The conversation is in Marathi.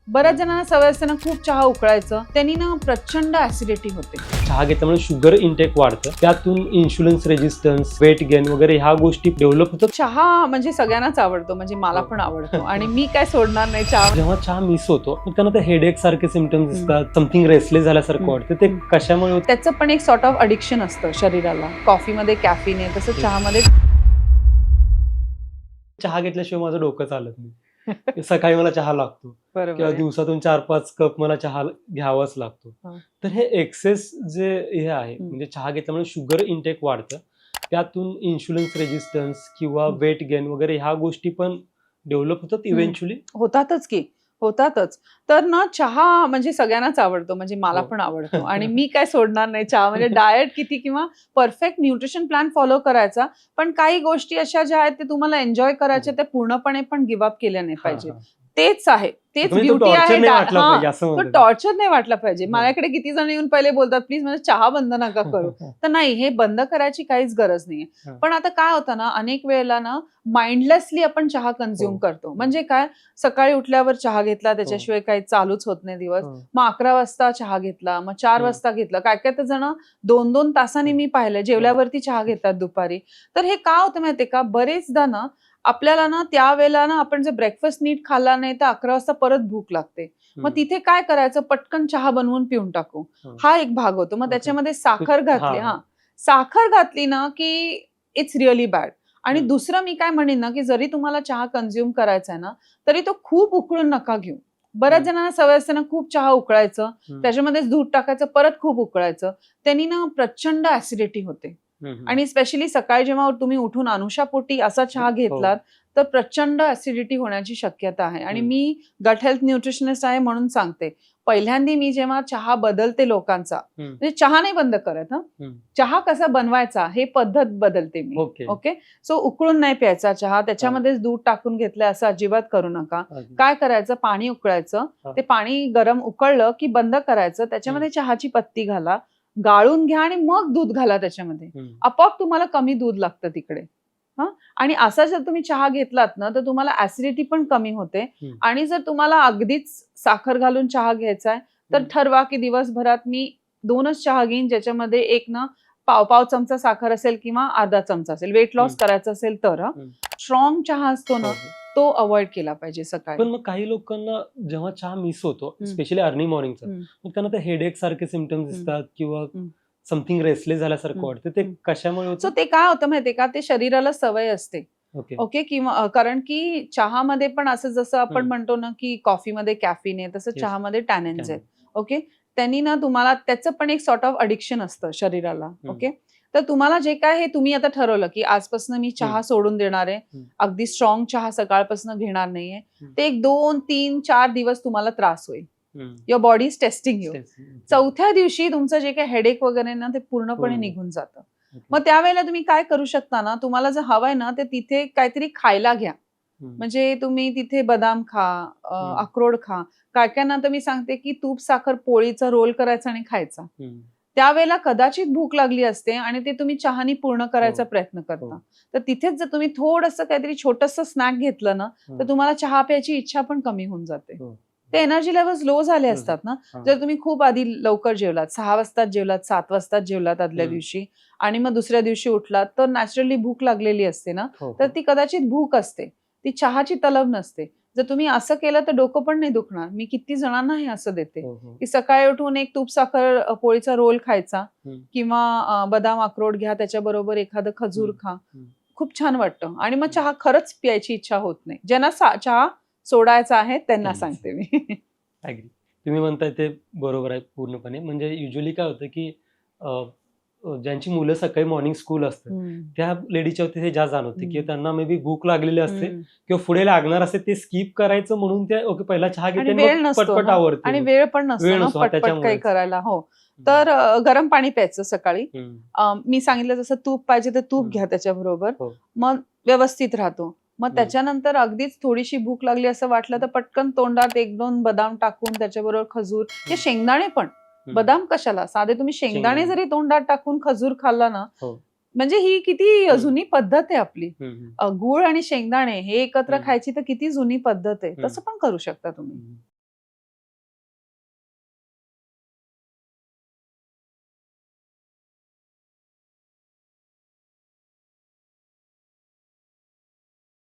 बऱ्याच जणांना सवय असते ना खूप चहा उकळायचं, त्यांनी ना प्रचंड ऍसिडिटी होते. चहा घेतल्यामुळे शुगर इंटेक वाढतं, त्यातून इन्शुलन्स रेजिस्टन्स, वेट गेन वगैरे ह्या गोष्टी डेव्हलप होतात. चहा म्हणजे सगळ्यांनाच आवडतो, म्हणजे मला पण आवडतो आणि मी काय सोडणार नाही चहा. जेव्हा चहा मिस होतो मग त्यांना ते हेडेक सारखे सिम्पटम्स दिसतात, समथिंग रेसलेस झाल्यासारखं वाटतं. ते कशामुळे होतं? त्याचं पण एक सॉर्ट ऑफ अडिक्शन असतं शरीराला. कॉफीमध्ये कॅफीन आहे, तसं चहामध्ये चहा घेतल्याशिवाय माझं डोकं चालत नाही. सकाळी मला चहा लागतो बरोबर किंवा आहे. दिवसातून 4-5 कप मला चहा घ्यावाच लागतो. हा. तर हे एक्सेस जे हे आहे, म्हणजे चहा घेतल्यामुळे शुगर इंटेक वाढतं, त्यातून इन्शुलन्स रेजिस्टन्स किंवा वेट गेन वगैरे ह्या गोष्टी पण डेव्हलप होतात इव्हेंच्युअली. होतातच की, होतातच. तर ना चहा म्हणजे सगळ्यांनाच आवडतो, म्हणजे मला हो. पण आवडतो आणि मी काय सोडणार नाही चहा. म्हणजे डाएट किती किंवा परफेक्ट न्यूट्रिशन प्लॅन फॉलो करायचा, पण काही गोष्टी अशा ज्या आहेत ते तुम्हाला एन्जॉय करायच्या, त्या पूर्णपणे पण गिव्ह अप केल्या नाही पाहिजे. तेच आहे, तेच म्हणजे तो ब्युटी टॉर्चर आहे. नाही वाटला हा, पाहिजे असं तो म्हणतो. टॉर्चर नाही वाटला पाहिजे. हो. माझ्याकडे किती जण येऊन पहिले बोलतात, प्लीज माझा चहा बंद नका करू. तर नाही, हे बंद करायची काहीच गरज नाहीये. हा. पण आता काय होतं ना, अनेक वेळेला ना माइंडलेसली आपण चहा कन्झ्युम हो. करतो. म्हणजे काय, सकाळी उठल्यावर चहा घेतला, त्याच्याशिवाय काही चालूच होत नाही दिवस. हो. मग 11 वाजता चहा घेतला, मग 4 वाजता घेतला. काय काय तर जण 2-2 तासांनी मी पाहिलंय जेवल्यावरती चहा घेतात दुपारी. तर हे का होतं माहितीये का, बरेचदा ना आपल्याला ना त्यावेळेला ना आपण जर ब्रेकफास्ट नीट खाल्ला नाही तर 11 वाजता परत भूक लागते. मग तिथे काय करायचं, पटकन चहा बनवून पिऊन टाकू. हा एक भाग होतो. मग त्याच्यामध्ये साखर घातली, साखर घातली ना की इट्स रिअली बॅड. आणि दुसरं मी काय म्हणेन ना, की जरी तुम्हाला चहा कन्झ्युम करायचा आहे ना, तरी तो खूप उकळून नका घेऊ. बऱ्याच जणांना सवय असते ना खूप चहा उकळायचं, त्याच्यामध्येच दूध टाकायचं, परत खूप उकळायचं. त्यांनी ना प्रचंड ऍसिडिटी होते. आणि स्पेशली सकाळी जेव्हा तुम्ही उठून अनुशापोटी असा चहा घेतलात तर प्रचंड ऍसिडिटी होण्याची शक्यता आहे. आणि मी गट हेल्थ न्यूट्रिशनिस्ट आहे म्हणून सांगते, पहिल्यांदा मी जेव्हा चहा बदलते लोकांचा, म्हणजे चहा नाही बंद करत, चहा कसा बनवायचा हे पद्धत बदलते मी. ओके, सो उकळून नाही प्यायचा चहा, त्याच्यामध्येच दूध टाकून घेतलं असं अजिबात करू नका. काय करायचं, पाणी उकळायचं, ते पाणी गरम उकळलं की बंद करायचं, त्याच्यामध्ये चहाची पत्ती घाला, गाळून घ्या आणि मग दूध घाला त्याच्यामध्ये. आपोआप तुम्हाला कमी दूध लागतं तिकडे. आणि असा जर तुम्ही चहा घेतलात ना तर तुम्हाला ऍसिडिटी पण कमी होते. आणि जर तुम्हाला अगदीच साखर घालून चहा घ्यायचा आहे तर ठरवा की दिवसभरात मी 2च चहा घेईन, ज्याच्यामध्ये एक ना पाव चमचा साखर असेल किंवा अर्धा चमचा असेल. वेट लॉस करायचं असेल तर स्ट्रॉंग चहा असतो ना तो अवॉइड केला पाहिजे सकाळी. पण मग काही लोकांना जेव्हा चहा मिस होतो, स्पेशली अर्ली मॉर्निंगचा, मग त्यांना ते हेडेक सारखे सिम्पटम्स दिसतात किंवा समथिंग रेसलेस झाल्यासारखं वाटतं. ते कशामुळे होतं? सो ते काय होतं माहितीये का, ते शरीराला सवय असते. ओके, किंवा कारण की चहामध्ये पण असं जसं आपण म्हणतो ना की कॉफीमध्ये कॅफीन आहे, तसं चहामध्ये टॅनिन्स आहेत. ओके, त्यांनी ना तुम्हाला त्याचं पण एक सॉर्ट ऑफ अडिक्शन असतं शरीराला. ओके, तर तुम्हाला जे काय हे तुम्ही आता ठरवलं की आजपासून मी चहा सोडून देणार आहे, अगदी स्ट्रॉंग चहा सकाळपासून घेणार नाहीये, ते एक 2, 3, 4 दिवस तुम्हाला त्रास होईल. Your body is testing you. चौथ्या दिवशी तुमचं जे काही हेडेक वगैरे ना ते पूर्णपणे निघून जातं. मग त्यावेळेला तुम्ही काय करू शकता ना, तुम्हाला जर हवंय ना ते तिथे काहीतरी खायला घ्या. म्हणजे तुम्ही तिथे बदाम खा, अक्रोड खा. काय काय ना तर मी सांगते की तूप साखर पोळीचा रोल करायचा आणि खायचा. त्यावेळेला कदाचित भूक लागली असते आणि ते तुम्ही चहानी पूर्ण करायचा प्रयत्न करता. तर तिथेच जर तुम्ही थोडंसं काहीतरी छोटंसं स्नॅक घेतलं ना तर तुम्हाला चहा प्यायची इच्छा पण कमी होऊन जाते. ते एनर्जी लेवल्स लो झाले असतात ना. जर तुम्ही खूप आधी लवकर जेवलात, 6 वाजता जेवलात, 7 वाजता जेवलात आदल्या दिवशी, आणि मग दुसऱ्या दिवशी उठलात तर नॅचरली भूक लागलेली असते ना, तर ती कदाचित भूक असते, ती चहाची तलब नसते. जर तुम्ही असं केलं तर डोकं पण नाही दुखणार. मी किती जणांना हे असं देते की सकाळी उठून एक तूप साखर पोळीचा रोल खायचा किंवा बदाम अक्रोड घ्या, त्याच्याबरोबर एखादं खजूर खा, खूप छान वाटतं आणि मग चहा खरंच प्यायची इच्छा होत नाही. ज्यांना चहा सोडायचा आहे त्यांना सांगते मी. अगदी तुम्ही म्हणताय ते बरोबर आहे पूर्णपणे. म्हणजे युजली काय होतं की ज्यांची मुलं सकाळी मॉर्निंग स्कूल असतं त्या लेडीच्या वरती हे जास्त जाणवते की त्यांना मे बी भूक लागलेली असते किंवा पुढे लागणार असते, ते स्किप करायचं म्हणून ते ओके पहिला चहा घेते वेळ नसतो आणि वेळ पण नसतो ना पटपट काही करायला. हो, तर गरम पाणी प्यायचं सकाळी. मी सांगितलं जसं तूप पाहिजे तर तूप घ्या त्याच्याबरोबर, मग व्यवस्थित राहतो. मग त्याच्यानंतर अगदीच थोडीशी भूक लागली असं वाटलं तर पटकन तोंडात 1-2 बदाम टाकून त्याच्याबरोबर खजूर, हे शेंगदाणे पण, बदाम कशाला, साधे तुम्ही शेंगदाणे जरी तोंडात टाकून खजूर खाल्ला ना, म्हणजे ही किती जुनी पद्धत आहे आपली. गूळ आणि शेंगदाणे हे एकत्र खायची तर किती जुनी पद्धत आहे. तसं पण करू शकता तुम्ही.